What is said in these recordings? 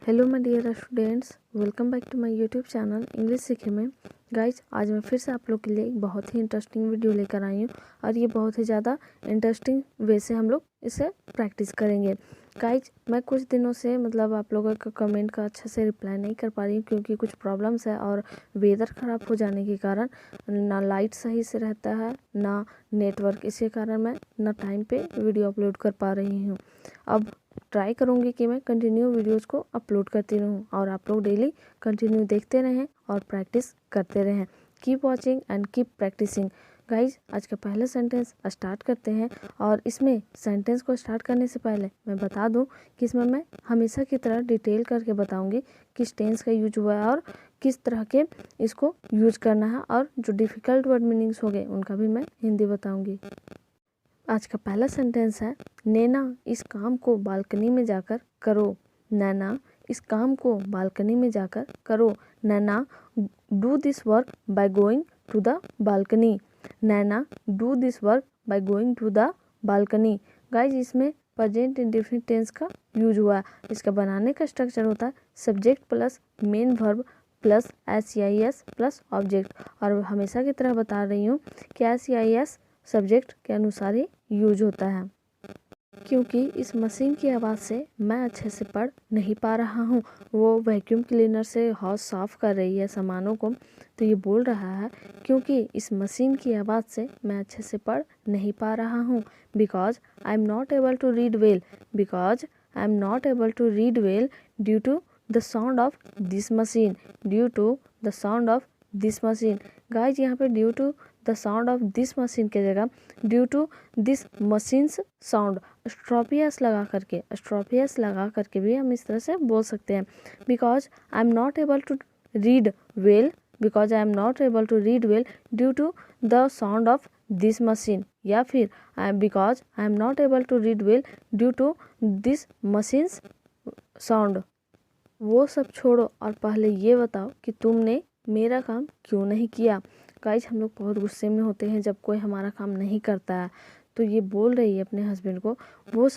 Hello my dear students, welcome back to my YouTube channel English सीखे में। Guys, आज मैं फिर से आप लोग के लिए एक बहुत ही इंटरेस्टिंग वीडियो लेकर आई हूँ और ये बहुत ही ज़्यादा इंटरेस्टिंग वे से हम लोग इसे प्रैक्टिस करेंगे। गाइज, मैं कुछ दिनों से आप लोगों का कमेंट का अच्छे से रिप्लाई नहीं कर पा रही हूँ क्योंकि कुछ प्रॉब्लम्स है और वेदर ख़राब हो जाने के कारण ना लाइट सही से रहता है ना नेटवर्क। इसी कारण मैं ना टाइम पे वीडियो अपलोड कर पा रही हूँ। अब ट्राई करूँगी कि मैं कंटिन्यू वीडियोस को अपलोड करती रहूँ और आप लोग डेली कंटिन्यू देखते रहें और प्रैक्टिस करते रहें। Keep watching and keep practicing. Guys, आज का पहला सेंटेंस स्टार्ट करते हैं और इसमें सेंटेंस को स्टार्ट करने से पहले मैं बता दूं कि इसमें मैं हमेशा की तरह डिटेल करके बताऊंगी किस टेंस का यूज हुआ है और किस तरह के इसको यूज करना है, और जो डिफ़िकल्ट वर्ड मीनिंग्स हो गए उनका भी मैं हिंदी बताऊँगी। आज का पहला सेंटेंस है, नैना इस काम को बालकनी में जाकर करो। नैना इस काम को बालकनी में जाकर करो। Naina do this work by going to the balcony. Naina do this work by going to the balcony. Guys, इसमें प्रेजेंट इंडेफिनिट टेंस का यूज हुआ है। इसका बनाने का स्ट्रक्चर होता है subject plus main verb plus SEIS plus object. और हमेशा की तरह बता रही हूँ कि SEIS सब्जेक्ट के अनुसार ही यूज होता है, क्योंकि इस मशीन की आवाज़ से मैं अच्छे से पढ़ नहीं पा रहा हूँ। वो वैक्यूम क्लीनर से हाउस साफ कर रही है सामानों को, तो ये बोल रहा है क्योंकि इस मशीन की आवाज़ से मैं अच्छे से पढ़ नहीं पा रहा हूँ। Because I am not able to read well. Because I am not able to read well due to the sound of this machine. Due to the sound of this machine. Guys, यहाँ पे due to the sound of this machine के जगह due to this machines sound स्ट्रोपियस लगा करके भी हम इस तरह से बोल सकते हैं। Because I am not able to read well. Because I am not able to read well due to the sound of this machine. या फिर because I am not able to read well due to this machines sound. वो सब छोड़ो और पहले ये बताओ कि तुमने मेरा काम क्यों नहीं किया। गाइज, हम लोग बहुत गुस्से में होते हैं जब कोई हमारा काम नहीं करता है, तो ये बोल रही है अपने हस्बैंड को, वो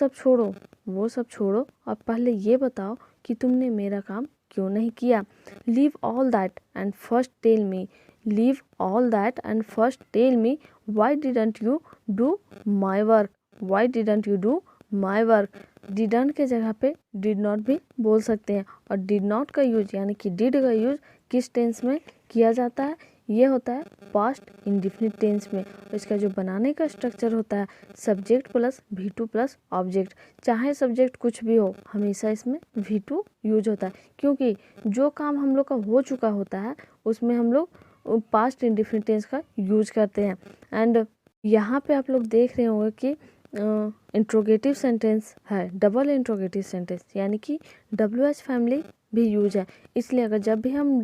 सब छोड़ो और पहले ये बताओ कि तुमने मेरा काम क्यों नहीं किया। Leave all that and first tell me. Leave all that and first tell me why didn't you do my work. Why didn't you do my work. Didn't के जगह पे डिड नॉट भी बोल सकते हैं, और डिड नॉट का use यानी कि डिड का यूज किस टेंस में किया जाता है, ये होता है पास्ट इंडेफिनिट टेंस में। इसका जो बनाने का स्ट्रक्चर होता है subject plus V2 plus object. चाहे सब्जेक्ट कुछ भी हो, हमेशा इसमें V2 यूज होता है, क्योंकि जो काम हम लोग का हो चुका होता है उसमें हम लोग पास्ट इंडेफिनिट टेंस का यूज करते हैं। एंड यहाँ पे आप लोग देख रहे होंगे कि इंट्रोगेटिव सेंटेंस है, डबल इंट्रोगेटिव सेंटेंस, यानी कि WH फैमिली भी यूज है। इसलिए अगर जब भी हम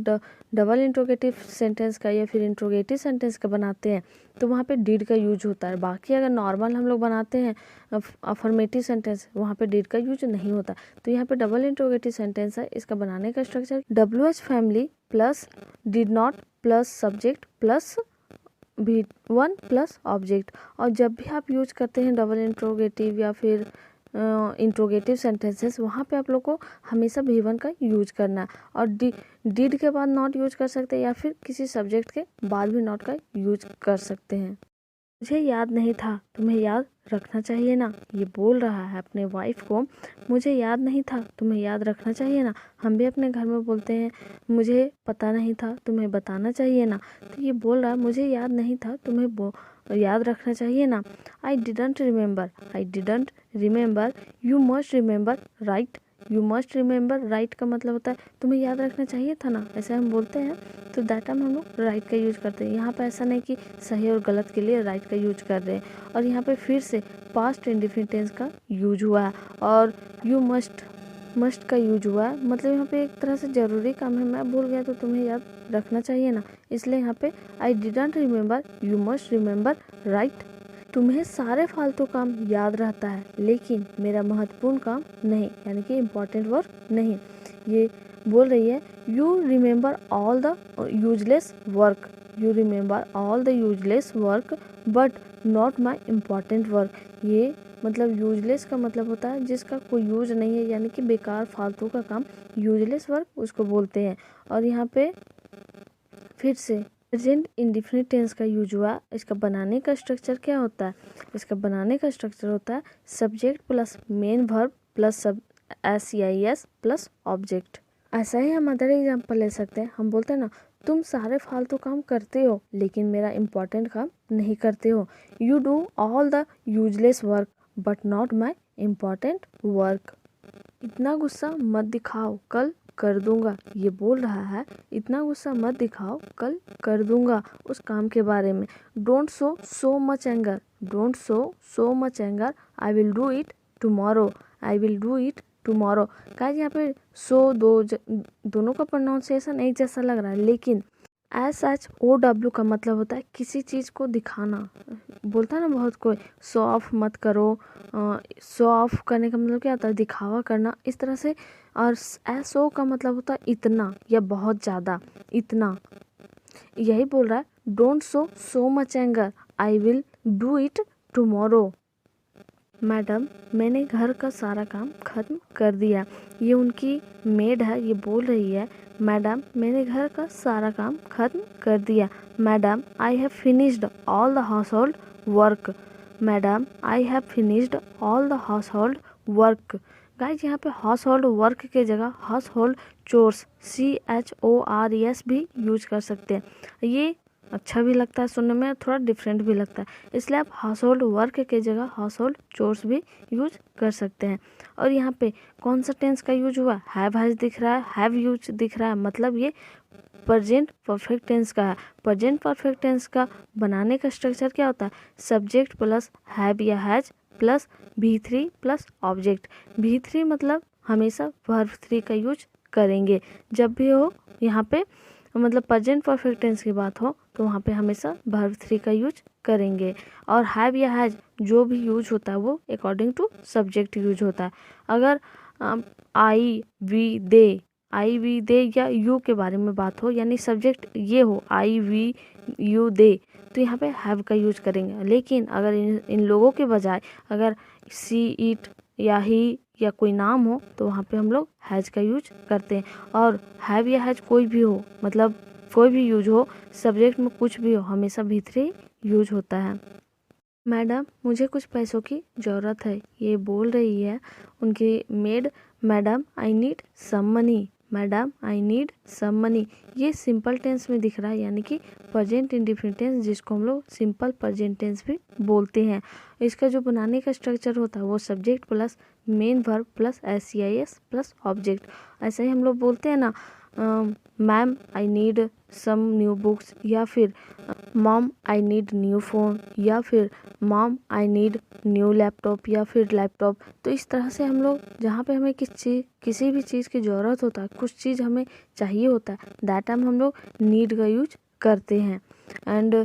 डबल इंट्रोगेटिव सेंटेंस का या फिर इंट्रोगेटिव सेंटेंस का बनाते हैं तो वहाँ पे डिड का यूज होता है। बाकी अगर नॉर्मल हम लोग बनाते हैं अफर्मेटिव सेंटेंस, वहाँ पे डिड का यूज नहीं होता। तो यहाँ पे डबल इंट्रोगेटिव सेंटेंस है, इसका बनाने का structure WH family plus did not plus subject plus V1 plus object. और जब भी आप यूज करते हैं डबल इंट्रोगेटिव या फिर इंट्रोगेटिव सेंटेंसेस, वहाँ पे आप लोग को हमेशा V1 का यूज करना है, और डिड के बाद नॉट यूज कर सकते हैं या फिर किसी सब्जेक्ट के बाद भी नॉट का यूज कर सकते हैं। मुझे याद नहीं था, तुम्हें याद रखना चाहिए ना। ये बोल रहा है अपने वाइफ को, मुझे याद नहीं था, तुम्हें याद रखना चाहिए ना। हम भी अपने घर में बोलते हैं मुझे पता नहीं था, तुम्हें बताना चाहिए ना। तो ये बोल रहा है मुझे याद नहीं था, तुम्हें याद रखना चाहिए ना। I didn't remember, you must remember right. You must remember right का मतलब होता है तुम्हें याद रखना चाहिए था ना, ऐसे हम बोलते हैं। तो दैट टाइम हम लोग राइट का यूज करते हैं। यहाँ पे ऐसा नहीं कि सही और गलत के लिए राइट का यूज कर रहे हैं। और यहाँ पे फिर से पास्ट इंडेफिनिट टेंस का यूज हुआ है और यू मस्ट का यूज हुआ है। मतलब यहाँ पे एक तरह से ज़रूरी काम है, मैं भूल गया तो तुम्हें याद रखना चाहिए ना। इसलिए यहाँ पे I didn't remember, you must remember right. तुम्हें सारे फालतू काम याद रहता है लेकिन मेरा महत्वपूर्ण काम नहीं, यानी कि इम्पोर्टेंट वर्क नहीं। ये बोल रही है you remember all the useless work. You remember all the useless work but not my important work. ये मतलब यूजलेस का मतलब होता है जिसका कोई यूज नहीं है, यानी कि बेकार फालतू का काम, यूजलेस वर्क उसको बोलते हैं। और यहाँ पे फिर से प्रेजेंट इंडेफिनिट टेंस का यूज हुआ। इसका बनाने का स्ट्रक्चर क्या होता है? इसका बनाने का स्ट्रक्चर होता है subject plus main verb plus सब SEIS प्लस ऑब्जेक्ट। ऐसा ही हम अदर एग्जाम्पल ले सकते हैं। हम बोलते हैं ना, तुम सारे फालतू काम करते हो लेकिन मेरा इम्पोर्टेंट काम नहीं करते हो। You do all the useless work but not my important work. इतना गुस्सा मत दिखाओ, कल कर दूंगा। ये बोल रहा है इतना गुस्सा मत दिखाओ, कल कर दूंगा उस काम के बारे में। Don't show so much anger, don't show so much anger, I will do it tomorrow, I will do it tomorrow. Guys यहाँ पे सो दोनों का प्रोनाउंसिएशन एक जैसा लग रहा है, लेकिन SHOW का मतलब होता है किसी चीज़ को दिखाना। बोलता है ना बहुत कोई, शो ऑफ मत करो। शो ऑफ करने का मतलब क्या होता है? दिखावा करना, इस तरह से। और SO का मतलब होता है इतना या बहुत ज़्यादा, इतना। यही बोल रहा है, don't show so much anger, I will do it tomorrow. Madam मैंने घर का सारा काम खत्म कर दिया। ये उनकी मेड है, ये बोल रही है मैडम मैंने घर का सारा काम खत्म कर दिया। Madam I have finished all the house hold work, madam I have finished all the house hold work. Guys यहाँ पे हाउस होल्ड वर्क के जगह हाउस होल्ड चोर्स CHORES भी यूज कर सकते हैं। ये अच्छा भी लगता है सुनने में, थोड़ा डिफरेंट भी लगता है, इसलिए आप हाउस होल्ड वर्क के जगह हाउस होल्ड चोर्स भी यूज कर सकते हैं। और यहाँ पे कौन सा टेंस का यूज हुआ? हैव दिख रहा है, हैव यूज दिख रहा है, मतलब ये प्रेजेंट परफेक्ट टेंस का है। प्रेजेंट परफेक्ट टेंस का बनाने का स्ट्रक्चर क्या होता है? सब्जेक्ट प्लस हैव या has plus V3 plus object. V3 मतलब हमेशा वर्ब 3 का यूज करेंगे जब भी हो यहाँ पे, मतलब प्रेजेंट परफेक्ट टेंस की बात हो तो वहाँ पे हमेशा वर्ब 3 का यूज करेंगे। और हैव या हैज जो भी यूज होता है वो अकॉर्डिंग टू सब्जेक्ट यूज होता है। अगर आई वी दे या यू के बारे में बात हो, यानी सब्जेक्ट ये हो आई वी यू दे, तो यहाँ पे हैव का यूज करेंगे। लेकिन अगर इन लोगों के बजाय अगर सी इट या ही या कोई नाम हो तो वहाँ पे हम लोग हैज का यूज करते हैं। और हैव या हैज कोई भी हो, मतलब कोई भी यूज हो, सब्जेक्ट में कुछ भी हो, हमेशा V3 यूज होता है। मैडम मुझे कुछ पैसों की ज़रूरत है, ये बोल रही है उनकी maid, madam I need some money, madam I need some money. ये सिंपल टेंस में दिख रहा है, यानी कि प्रेजेंट इंडेफिनिट टेंस, जिसको हम लोग सिंपल प्रेजेंट टेंस भी बोलते हैं। इसका जो बनाने का स्ट्रक्चर होता है वो subject plus main verb plus SEIS plus object. ऐसे ही हम लोग बोलते हैं ना, ma'am I need some new books, या फिर mom I need new phone, या फिर mom I need new laptop या फिर लैपटॉप। तो इस तरह से हम लोग जहाँ पे हमें किसी भी चीज़ की ज़रूरत होता है, कुछ चीज़ हमें चाहिए होता है, दैट टाइम हम लोग नीड का यूज करते हैं। एंड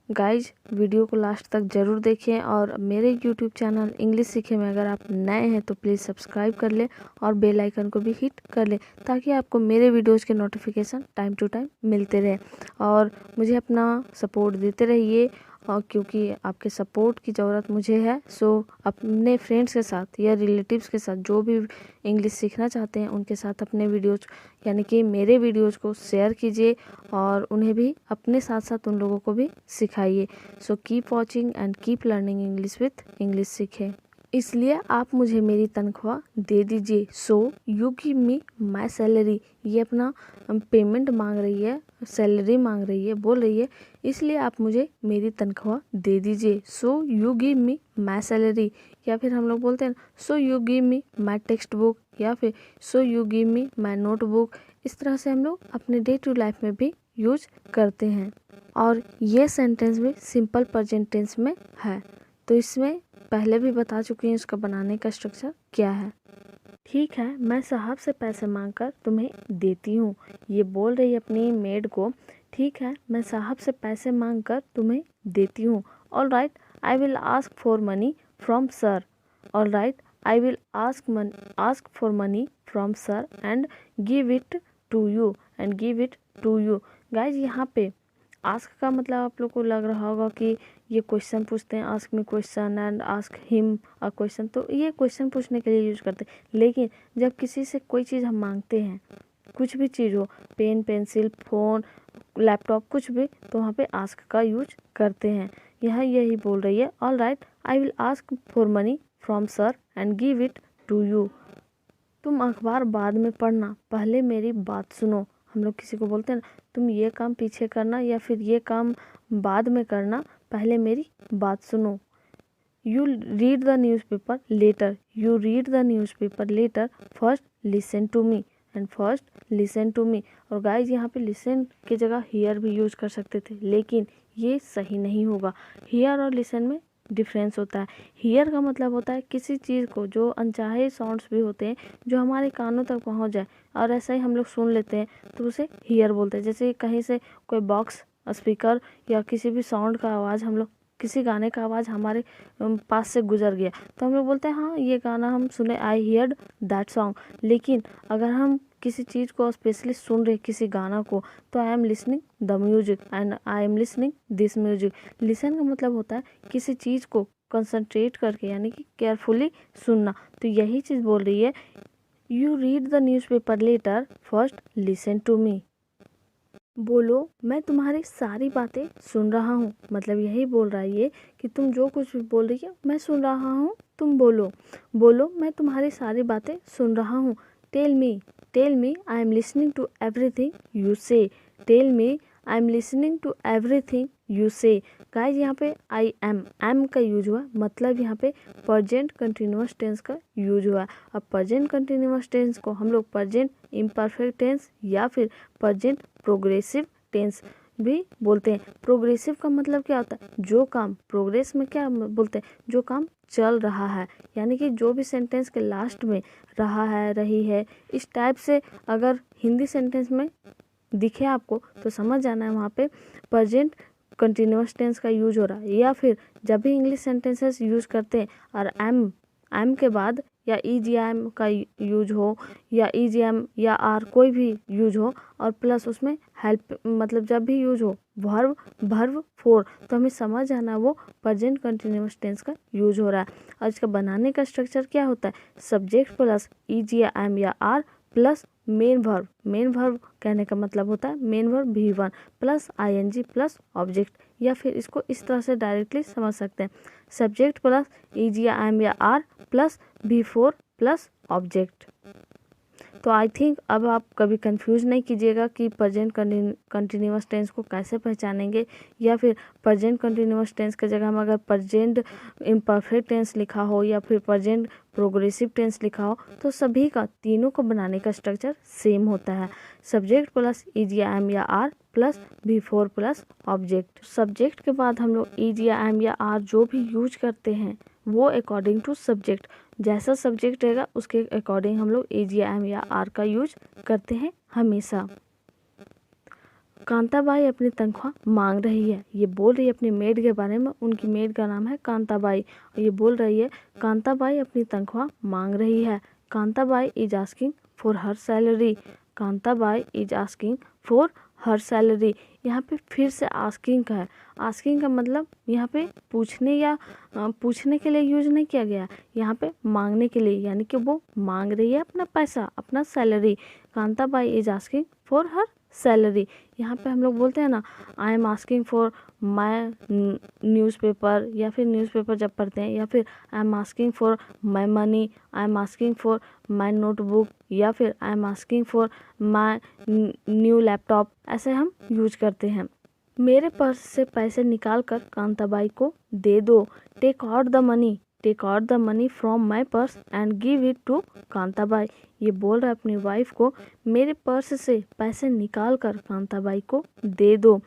गाइज वीडियो को लास्ट तक ज़रूर देखें, और मेरे यूट्यूब चैनल इंग्लिश सीखे में अगर आप नए हैं तो प्लीज़ सब्सक्राइब कर लें और बेल आइकन को भी हिट कर लें, ताकि आपको मेरे वीडियोस के नोटिफिकेशन टाइम टू टाइम मिलते रहे। और मुझे अपना सपोर्ट देते रहिए, और क्योंकि आपके सपोर्ट की ज़रूरत मुझे है। सो अपने फ्रेंड्स के साथ या रिलेटिव्स के साथ जो भी इंग्लिश सीखना चाहते हैं उनके साथ अपने वीडियोज़, यानी कि मेरे वीडियोज़ को शेयर कीजिए, और उन्हें भी अपने साथ साथ उन लोगों को भी सिखाइए। So keep watching and keep learning English with English सीखे। इसलिए आप मुझे मेरी तनख्वाह दे दीजिए, so you give me my salary. ये अपना पेमेंट मांग रही है, सैलरी मांग रही है, बोल रही है इसलिए आप मुझे मेरी तनख्वाह दे दीजिए, so you give me my salary. या फिर हम लोग बोलते हैं so you give me my text book, या फिर so you give me my notebook. इस तरह से हम लोग अपने डे टू लाइफ में भी यूज करते हैं। और ये सेंटेंस भी सिंपल प्रेजेंट टेंस में है, तो इसमें पहले भी बता चुकी हूँ इसका बनाने का स्ट्रक्चर क्या है। ठीक है, मैं साहब से पैसे मांगकर तुम्हें देती हूँ, ये बोल रही है अपनी मेड को। ठीक है, मैं साहब से पैसे मांगकर तुम्हें देती हूँ। All right I will ask for money from sir, all right I will ask for money from sir and give it to you, and give it to you. Guys यहाँ पे आस्क का मतलब आप लोग को लग रहा होगा कि ये क्वेश्चन पूछते हैं, ask me question and ask him a question, तो ये क्वेश्चन पूछने के लिए यूज करते हैं। लेकिन जब किसी से कोई चीज़ हम मांगते हैं, कुछ भी चीज़ हो, पेन, पेंसिल, फ़ोन, लैपटॉप, कुछ भी, तो वहाँ पे आस्क का यूज करते हैं। यह यही बोल रही है, all right I will ask for money from sir and give it to you. तुम अखबार बाद में पढ़ना, पहले मेरी बात सुनो। हम लोग किसी को बोलते हैं ना, तुम ये काम पीछे करना या फिर ये काम बाद में करना, पहले मेरी बात सुनो। You read the newspaper later, you read the newspaper later, first listen to me and first listen to me. और गाइज यहाँ पे लिसन की जगह हियर भी यूज कर सकते थे, लेकिन ये सही नहीं होगा। हियर और लिसन में डिफरेंस होता है। हियर का मतलब होता है किसी चीज़ को, जो अनचाहे साउंड्स भी होते हैं जो हमारे कानों तक पहुंच जाए और ऐसा ही हम लोग सुन लेते हैं, तो उसे हियर बोलते हैं। जैसे कहीं से कोई बॉक्स, स्पीकर या किसी भी साउंड का आवाज़, हम लोग किसी गाने का आवाज़ हमारे पास से गुजर गया, तो हम लोग बोलते हैं हाँ ये गाना हम सुने, आई हियर्ड दैट सॉन्ग। लेकिन अगर हम किसी चीज़ को स्पेशली सुन रहे, किसी गाना को, तो आई am listening the music and I am listening this music. Listen का मतलब होता है किसी चीज़ को कंसंट्रेट करके, यानी कि केयरफुली सुनना। तो यही चीज़ बोल रही है, you read the newspaper later, first listen to me. बोलो मैं तुम्हारी सारी बातें सुन रहा हूँ, मतलब यही बोल रहा है ये कि तुम जो कुछ भी बोल रही है मैं सुन रहा हूँ, तुम बोलो। बोलो मैं तुम्हारी सारी बातें सुन रहा हूँ। Tell me I am listening to everything you say. Tell me I am listening to everything you say. Guys यहाँ पे आई एम का यूज हुआ, मतलब यहाँ पे प्रेजेंट कंटिन्यूअस टेंस का यूज हुआ। अब प्रेजेंट कंटिन्यूअस टेंस को हम लोग प्रेजेंट इम्परफेक्ट टेंस या फिर प्रेजेंट प्रोग्रेसिव टेंस भी बोलते हैं। प्रोग्रेसिव का मतलब क्या होता है, जो काम प्रोग्रेस में क्या बोलते हैं, जो काम चल रहा है, यानी कि जो भी सेंटेंस के लास्ट में रहा है, रही है, इस टाइप से अगर हिंदी सेंटेंस में दिखे आपको तो समझ जाना है वहाँ पे प्रेजेंट कंटिन्यूअस टेंस का यूज हो रहा है। या फिर जब भी इंग्लिश सेंटेंसेस यूज करते हैं और एम के बाद या EGM का यूज हो या EGM या आर कोई भी यूज हो और प्लस उसमें हेल्प, मतलब जब भी यूज हो वर्ब फोर, तो हमें समझ आना वो प्रेजेंट कंटिन्यूअस टेंस का यूज हो रहा है। और इसका बनाने का स्ट्रक्चर क्या होता है, सब्जेक्ट प्लस EGM या are plus main verb. Main verb कहने का मतलब होता है main verb V1 plus ING plus object, या फिर इसको इस तरह से डायरेक्टली समझ सकते हैं, सब्जेक्ट प्लस EGM या are plus V4 plus object. तो आई थिंक अब आप कभी कंफ्यूज नहीं कीजिएगा कि प्रेजेंट कंटिन्यूअस टेंस को कैसे पहचानेंगे, या फिर प्रेजेंट कंटिन्यूअस टेंस की जगह हम अगर प्रेजेंट इम्परफेक्ट टेंस लिखा हो या फिर प्रेजेंट प्रोग्रेसिव टेंस लिखा हो, तो सभी का, तीनों को बनाने का स्ट्रक्चर सेम होता है, सब्जेक्ट प्लस EGM या are plus V4 plus object. Subject के बाद हम लोग EGM या आर जो भी यूज करते हैं वो अकॉर्डिंग टू सब्जेक्ट, जैसा सब्जेक्ट रहेगा उसके अकॉर्डिंग हम लोग EGM या आर का यूज करते हैं हमेशा। कांताबाई अपनी तनख्वाह मांग रही है, ये बोल रही है अपनी मेड के बारे में, उनकी मेड का नाम है कांताबाई, और ये बोल रही है कांताबाई अपनी तनख्वाह मांग रही है। Kantabai is asking for her salary. Kantabai is asking for her salary. यहाँ पे फिर से आस्किंग का है। आस्किंग का मतलब यहाँ पे पूछने या पूछने के लिए यूज नहीं किया गया, यहाँ पे मांगने के लिए, यानी कि वो मांग रही है अपना पैसा, अपना salary. Kantabai is asking for her salary. यहाँ पे हम लोग बोलते हैं ना, I am asking for my newspaper, या फिर न्यूज़पेपर जब पढ़ते हैं, या फिर I am asking for my money, I am asking for my notebook, या फिर I am asking for my new laptop, ऐसे हम यूज करते हैं। मेरे पर्स से पैसे निकाल कर कांताबाई को दे दो। Take out the money, take out the money from my purse and give it to Kantabai. ये बोल रहा है अपनी वाइफ को, मेरे पर्स से पैसे निकाल कर कांताबाई को दे दो।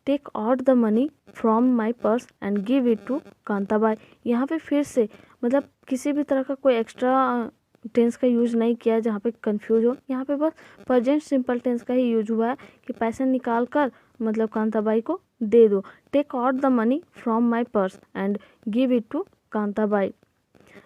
Take out the money from my purse and give it to Kantabai. यहाँ पे फिर से मतलब किसी भी तरह का कोई एक्स्ट्रा टेंस का यूज नहीं किया जहाँ पे कंफ्यूज हो, यहाँ पे बस प्रेजेंट सिंपल टेंस का ही यूज हुआ है कि पैसे निकाल कर मतलब कांताबाई को दे दो। Take out the money from my purse and give it to Kantabai.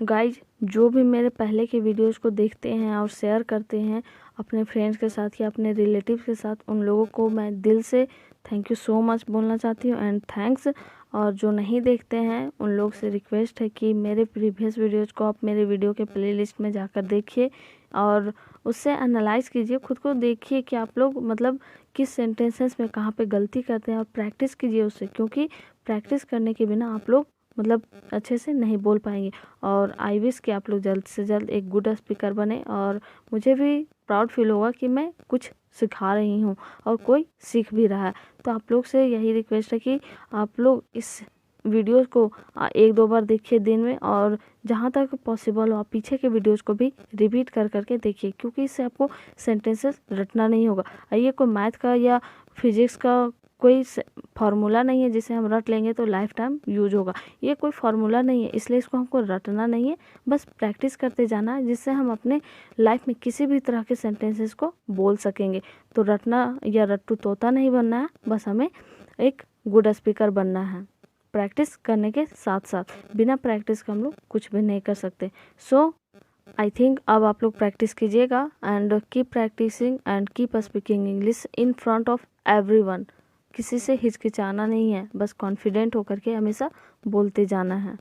Guys जो भी मेरे पहले के वीडियोस को देखते हैं और शेयर करते हैं अपने फ्रेंड्स के साथ या अपने रिलेटिव के साथ, उन लोगों को मैं दिल से थैंक यू सो मच बोलना चाहती हूँ एंड थैंक्स। और जो नहीं देखते हैं उन लोग से रिक्वेस्ट है कि मेरे प्रीवियस वीडियोज़ को आप मेरे वीडियो के प्लेलिस्ट में जाकर देखिए और उससे एनालाइज कीजिए, खुद को देखिए कि आप लोग मतलब किस सेंटेंसेस में कहाँ पे गलती करते हैं और प्रैक्टिस कीजिए उससे, क्योंकि प्रैक्टिस करने के बिना आप लोग मतलब अच्छे से नहीं बोल पाएंगे। और आई विश कि आप लोग जल्द से जल्द एक गुड स्पीकर बने और मुझे भी प्राउड फील होगा कि मैं कुछ सिखा रही हूँ और कोई सीख भी रहा है। तो आप लोग से यही रिक्वेस्ट है कि आप लोग इस वीडियो को 1-2 बार देखिए दिन में, और जहाँ तक पॉसिबल हो आप पीछे के वीडियोस को भी रिपीट कर करके देखिए, क्योंकि इससे आपको सेंटेंसेस रटना नहीं होगा। ये कोई मैथ का या फिजिक्स का कोई फार्मूला नहीं है जिसे हम रट लेंगे तो लाइफ टाइम यूज होगा। ये कोई फार्मूला नहीं है, इसलिए इसको हमको रटना नहीं है, बस प्रैक्टिस करते जाना है, जिससे हम अपने लाइफ में किसी भी तरह के सेंटेंसेस को बोल सकेंगे। तो रटना या रट्टू तोता नहीं बनना है, बस हमें एक गुड स्पीकर बनना है। प्रैक्टिस करने के साथ साथ, बिना प्रैक्टिस के हम लोग कुछ भी नहीं कर सकते। सो आई थिंक अब आप लोग प्रैक्टिस कीजिएगा and keep practicing and keep speaking English in front of everyone. किसी से हिचकिचाना नहीं है, बस कॉन्फिडेंट होकर के हमेशा बोलते जाना है।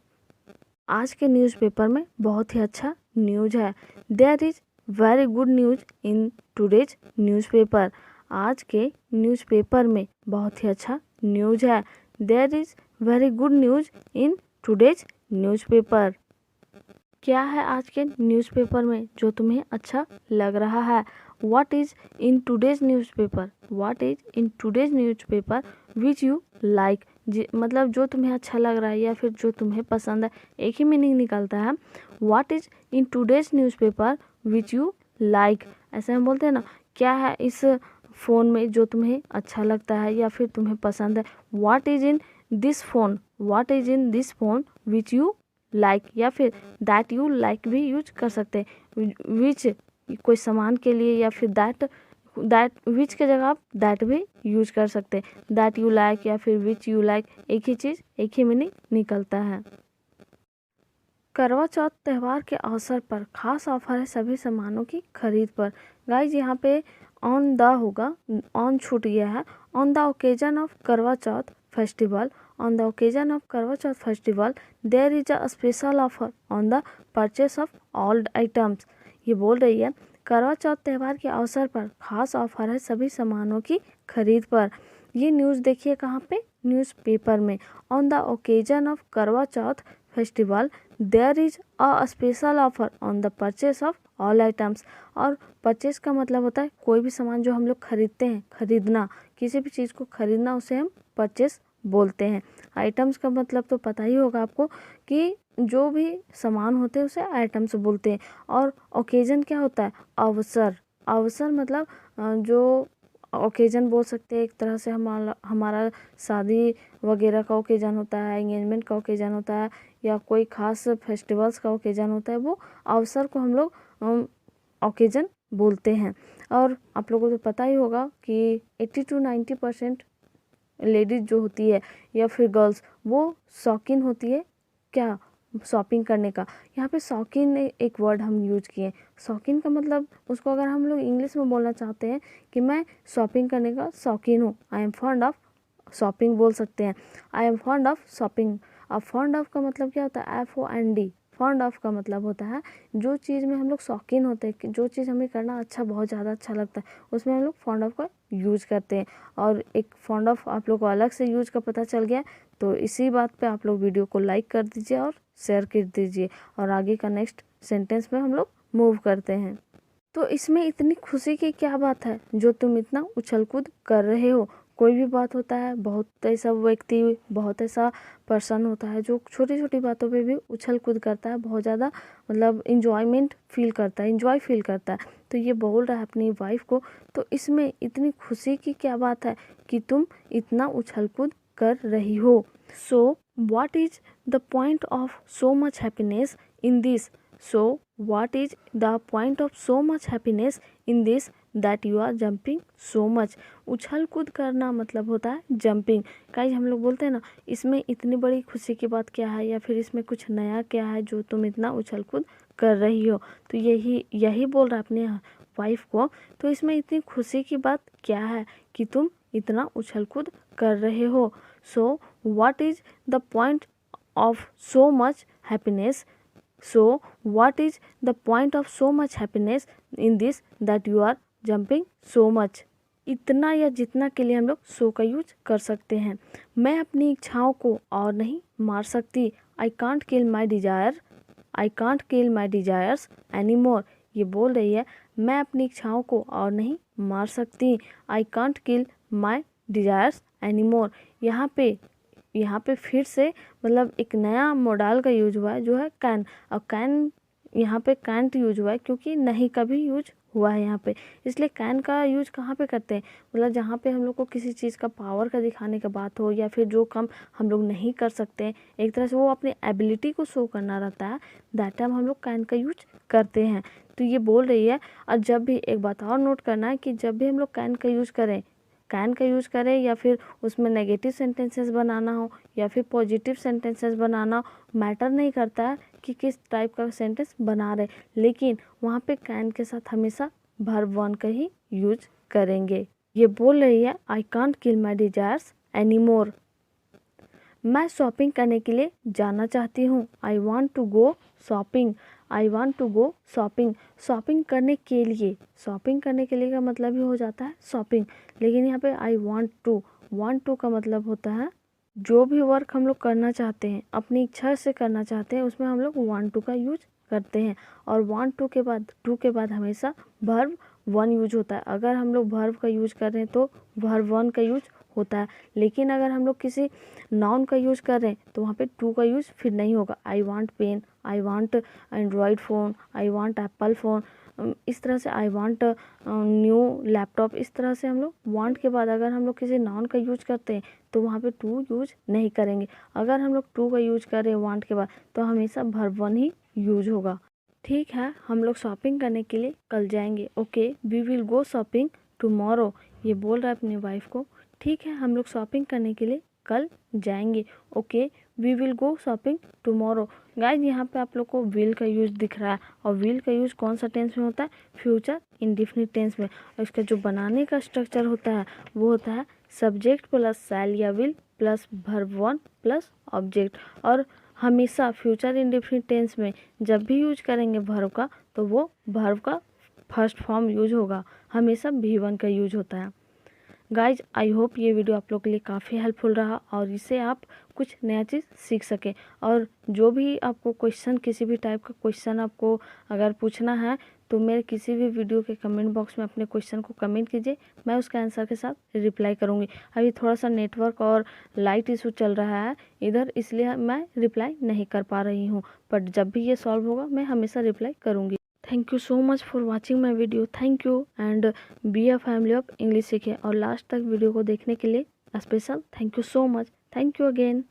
आज के न्यूज़पेपर में बहुत ही अच्छा न्यूज़ है। There is very good news in today's newspaper. आज के न्यूज़पेपर में बहुत ही अच्छा न्यूज़ है। There is very good news in today's newspaper. क्या है आज के न्यूज़पेपर में जो तुम्हें अच्छा लग रहा है? What is in today's newspaper? What is in today's newspaper which you like? मतलब जो तुम्हें अच्छा लग रहा है या फिर जो तुम्हें पसंद है, एक ही मीनिंग निकलता है। What is in today's newspaper which you like, ऐसे हम बोलते हैं ना, क्या है इस फ़ोन में जो तुम्हें अच्छा लगता है या फिर तुम्हें पसंद है। What is in this phone? What is in this phone which you like, या फिर दैट यू लाइक भी यूज कर सकते हैं। विच कोई सामान के लिए, या फिर दैट विच के जगह आप दैट भी यूज कर सकते हैं। दैट यू लाइक या फिर विच यू लाइक, एक ही चीज़ एक ही मीनिंग निकलता है। करवा चौथ त्यौहार के अवसर पर खास ऑफर है सभी सामानों की खरीद पर। गाइज यहाँ पे ऑन द होगा, ऑन छूट गया है। On the occasion of Karwa Chauth festival, on the occasion of Karwa Chauth festival, there is a special offer on the purchase of all items। ये बोल रही है करवा चौथ त्यौहार के अवसर पर खास ऑफर है सभी सामानों की खरीद पर। ये न्यूज़ देखिए कहाँ पे? न्यूज़पेपर में। On the occasion of Karwa Chauth festival there is a special offer on the purchase of all items. और परचेस का मतलब होता है कोई भी सामान जो हम लोग खरीदते हैं, खरीदना, किसी भी चीज़ को खरीदना, उसे हम परचेस बोलते हैं। आइटम्स का मतलब तो पता ही होगा आपको कि जो भी सामान होते हैं उसे आइटम्स बोलते हैं। और ओकेजन क्या होता है? अवसर। अवसर मतलब जो ओकेजन बोल सकते हैं, एक तरह से हमारा शादी वगैरह का ओकेजन होता है, एंगेजमेंट का ओकेजन होता है, या कोई खास फेस्टिवल्स का ओकेजन होता है, वो अवसर को हम लोग ओकेजन बोलते हैं। और आप लोगों को तो पता ही होगा कि 80-90% लेडीज जो होती है या फिर गर्ल्स, वो शौकीन होती है क्या? शॉपिंग करने का। यहाँ पे शौकीन एक वर्ड हम यूज किए। शौकीन का मतलब उसको अगर हम लोग इंग्लिश में बोलना चाहते हैं कि मैं शॉपिंग करने का शौकीन हूँ, I am fond of shopping बोल सकते हैं। I am fond of shopping. अब फॉन्ड ऑफ का मतलब क्या होता है? FOND। फॉन्ड ऑफ का मतलब होता है जो चीज़ में हम लोग शौकीन होते हैं, कि जो चीज़ हमें करना अच्छा, बहुत ज़्यादा अच्छा लगता है, उसमें हम लोग फॉन्ड ऑफ का यूज करते हैं। और एक फॉन्ड ऑफ आप लोग को अलग से यूज का पता चल गया, तो इसी बात पे आप लोग वीडियो को लाइक कर दीजिए और शेयर कर दीजिए। और आगे का नेक्स्ट सेंटेंस में हम लोग मूव करते हैं। तो इसमें इतनी खुशी की क्या बात है जो तुम इतना उछल कूद कर रहे हो? कोई भी बात होता है, बहुत ऐसा व्यक्ति, बहुत ऐसा पर्सन होता है जो छोटी छोटी बातों पे भी उछल कूद करता है, बहुत ज़्यादा मतलब इंजॉयमेंट फील करता है, इंजॉय फील करता है। तो ये बोल रहा है अपनी वाइफ को, तो इसमें इतनी खुशी की क्या बात है कि तुम इतना उछल कूद कर रही हो? So what is the point of so much happiness in this? So what is the point of so much happiness in this that you are jumping so much? उछल कूद करना मतलब होता है जंपिंग। गाइस हम लोग बोलते हैं ना, इसमें इतनी बड़ी खुशी की बात क्या है, या फिर इसमें कुछ नया क्या है जो तुम इतना उछल कूद कर रही हो? तो यही बोल रहा है अपने वाइफ को, तो इसमें इतनी खुशी की बात क्या है कि तुम इतना उछल कूद कर रहे हो। So what is the point of so much happiness? So what is the point of so much happiness in this that you are jumping so much? इतना या जितना के लिए हम लोग सो का यूज कर सकते हैं। मैं अपनी इच्छाओं को और नहीं मार सकती। आई can't kill my desire, I can't kill my desires any मोर। ये बोल रही है मैं अपनी इच्छाओं को और नहीं मार सकती। आई can't kill my desires any मोर। यहाँ पे फिर से मतलब एक नया मोडाल का यूज हुआ है जो है कैन। और कैन यहाँ पे कैंट यूज हुआ है क्योंकि नहीं का भी यूज हुआ है यहाँ पे, इसलिए कैन का यूज कहाँ पे करते हैं? मतलब जहाँ पे हम लोग को किसी चीज़ का पावर का दिखाने का बात हो या फिर जो काम हम लोग नहीं कर सकते हैं, एक तरह से वो अपनी एबिलिटी को शो करना रहता है, दैट टाइम हम लोग कैन का यूज करते हैं। तो ये बोल रही है। और जब भी एक बात और नोट करना है कि जब भी हम लोग कैन का यूज़ करें या फिर उसमें नेगेटिव सेंटेंसेस बनाना हो या फिर पॉजिटिव सेंटेंसेस बनाना हो, मैटर नहीं करता है कि किस टाइप का सेंटेंस बना रहे, लेकिन वहाँ पे कैन के साथ हमेशा वर्ब वन का ही यूज करेंगे। ये बोल रही है I can't kill my desires any more. मैं शॉपिंग करने के लिए जाना चाहती हूँ। I want to go shopping, I want to go shopping. Shopping करने के लिए का मतलब ही हो जाता है शॉपिंग, लेकिन यहाँ पे आई वॉन्ट टू का मतलब होता है जो भी वर्क हम लोग करना चाहते हैं, अपनी इच्छा से करना चाहते हैं, उसमें हम लोग वॉन्ट टू का यूज करते हैं। और वॉन्ट टू के बाद हमेशा वर्ब वन यूज होता है। अगर हम लोग वर्ब का यूज कर रहे हैं तो वर्ब वन का यूज होता है, लेकिन अगर हम लोग किसी नाउन का यूज कर रहे हैं तो वहाँ पे टू का यूज फिर नहीं होगा। I want pen, I want android phone, I want Apple phone, इस तरह से आई वांट न्यू लैपटॉप। इस तरह से हम लोग वांट के बाद अगर हम लोग किसी नाउन का यूज करते हैं तो वहाँ पे टू यूज नहीं करेंगे। अगर हम लोग टू का यूज कर रहे हैं वांट के बाद तो हमेशा वर्ब वन ही यूज होगा। ठीक है, हम लोग शॉपिंग करने के लिए कल जाएंगे। Okay, we will go shopping tomorrow. ये बोल रहा है अपनी वाइफ को। ठीक है, हम लोग शॉपिंग करने के लिए कल जाएंगे। Okay, we will go shopping tomorrow. Guys यहाँ पे आप लोग को विल का यूज दिख रहा है, और विल का यूज कौन सा टेंस में होता है? फ्यूचर इंडेफिनिट टेंस में। और इसका जो बनाने का स्ट्रक्चर होता है वो होता है सब्जेक्ट प्लस शैल या will plus verb one plus object. और हमेशा फ्यूचर इंडेफिनिट टेंस में जब भी यूज करेंगे वर्ब का तो वो वर्ब का फर्स्ट फॉर्म यूज होगा, हमेशा V1 का यूज होता है। गाइज आई होप ये वीडियो आप लोग के लिए काफ़ी हेल्पफुल रहा और इससे आप कुछ नया चीज़ सीख सकें। और जो भी आपको क्वेश्चन, किसी भी टाइप का क्वेश्चन आपको अगर पूछना है तो मेरे किसी भी वीडियो के कमेंट बॉक्स में अपने क्वेश्चन को कमेंट कीजिए, मैं उसका आंसर के साथ रिप्लाई करूँगी। अभी थोड़ा सा नेटवर्क और लाइट इशू चल रहा है इधर, इसलिए मैं रिप्लाई नहीं कर पा रही हूँ, बट जब भी ये सॉल्व होगा मैं हमेशा रिप्लाई करूँगी। Thank you so much for watching my video. Thank you and be a family of English सीखे। और लास्ट तक वीडियो को देखने के लिए special thank you so much. Thank you again.